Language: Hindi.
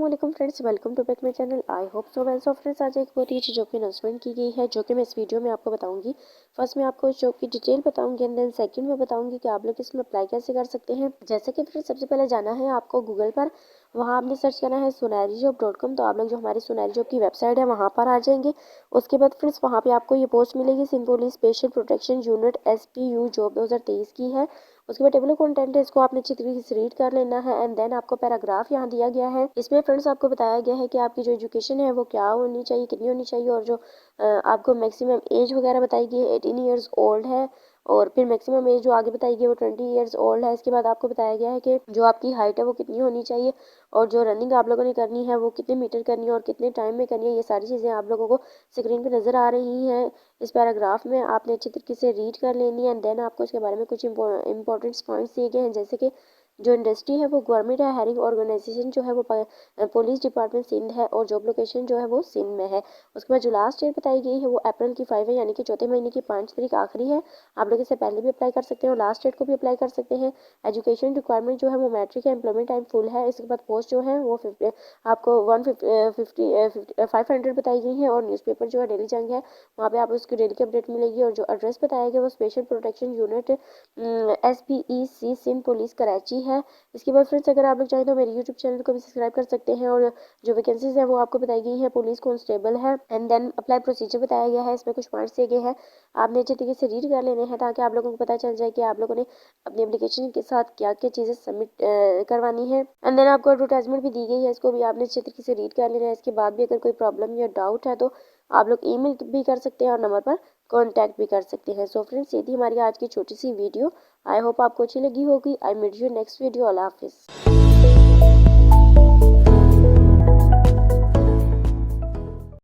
अस्सलाम friends, welcome to back my channel. I hope so well. So friends, आज एक बहुत ही अच्छी जॉब की अनाउंसमेंट की गई है जो कि मैं इस वीडियो में आपको बताऊंगी। फर्स्ट मैं आपको इस जॉब की डिटेल बताऊंगी एंड देन सेकंड में बताऊंगी कि आप लोग इसमें अप्लाई कैसे कर सकते हैं। जैसे कि फ्रेंड्स, सबसे पहले जाना है आपको गूगल पर। वहाँ आपने सर्च करना है sonarijob.com। तो आप लोग जो हमारी सोनारी जॉब की वेबसाइट है वहाँ पर आ जाएंगे। उसके बाद फ्रेंड्स वहाँ पे आपको ये पोस्ट मिलेगी, simply special protection unit SPU job 2023 की है। उसके बाद टेबल कंटेंट है, इसको आपने अच्छी तरीके से रीड कर लेना है एंड देन आपको पैराग्राफ यहाँ दिया गया है। इसमें फ्रेंड्स आपको बताया गया है कि आपकी जो एजुकेशन है वो क्या होनी चाहिए, कितनी होनी चाहिए, और जो आपको मैक्सिमम एज वगैरह बताई गई है 18 ईयर्स ओल्ड है। और फिर मैक्सिमम एज जो आगे बताई गई है वो 20 ईयर्स ओल्ड है। इसके बाद आपको बताया गया है कि जो आपकी हाइट है वो कितनी होनी चाहिए, और जो रनिंग आप लोगों ने करनी है वो कितने मीटर करनी है और कितने टाइम में करनी है। ये सारी चीज़ें आप लोगों को स्क्रीन पे नज़र आ रही हैं। इस पैराग्राफ में आपने अच्छी तरीके से रीड कर लेनी है एंड देन आपको इसके बारे में कुछ इंपॉर्टेंट पॉइंट्स दिए गए हैं, जैसे कि जो इंडस्ट्री है वो गवर्नमेंट है, हायरिंग ऑर्गेनाइजेशन जो है वो पुलिस डिपार्टमेंट सिंध है, और जॉब लोकेशन जो है वो सिंध में है। उसके बाद जो लास्ट डेट बताई गई है वो अप्रैल की 5 है, यानी कि चौथे महीने की 5 तारीख आखिरी है। आप लोग इससे पहले भी अप्लाई कर सकते हैं और लास्ट डेट को भी अप्लाई कर सकते हैं। एजुकेशन रिक्वायरमेंट जो है वो मैट्रिक है, एम्प्लॉयमेंट टाइम फुल है। इसके बाद पोस्ट जो है वो आपको 500 बताई गई है, और न्यूज़पेपर जो है डेली जंग है, वहाँ पे आप उसकी डेली की अपडेट मिलेगी। और जो एड्रेस बताया गया वो special protection unit SPEC Sindh police Karachi है। इसके बाद फ्रेंड्स, अगर आप लोग चाहें तो मेरे यूट्यूब चैनल को भी सब्सक्राइब कर सकते हैं। और जो वैकेंसीज है वो आपको बताई गई है, पुलिस कांस्टेबल है एंड देन अप्लाई प्रोसीजर बताया गया है। इसमें कुछ पॉइंट्स दिए गए हैं, आपने अच्छे तरीके से रीड कर लेने हैं ताकि आप लोगों को पता चल जाए कि आप लोगों ने अपनी एप्लीकेशन के साथ क्या क्या चीज़ें सबमिट करवानी है। एंड देन आपको एडवर्टाइजमेंट भी दी गई है, इसको भी आपने अच्छे तरीके से रीड कर लेना है। इसके बाद भी अगर कोई प्रॉब्लम या डाउट है तो आप लोग ईमेल भी कर सकते हैं और नंबर पर कांटेक्ट भी कर सकते हैं। सो फ्रेंड्स, ये थी हमारी आज की छोटी सी वीडियो। आई होप आपको अच्छी लगी होगी। I meet you next video. अल्लाह हाफिज़।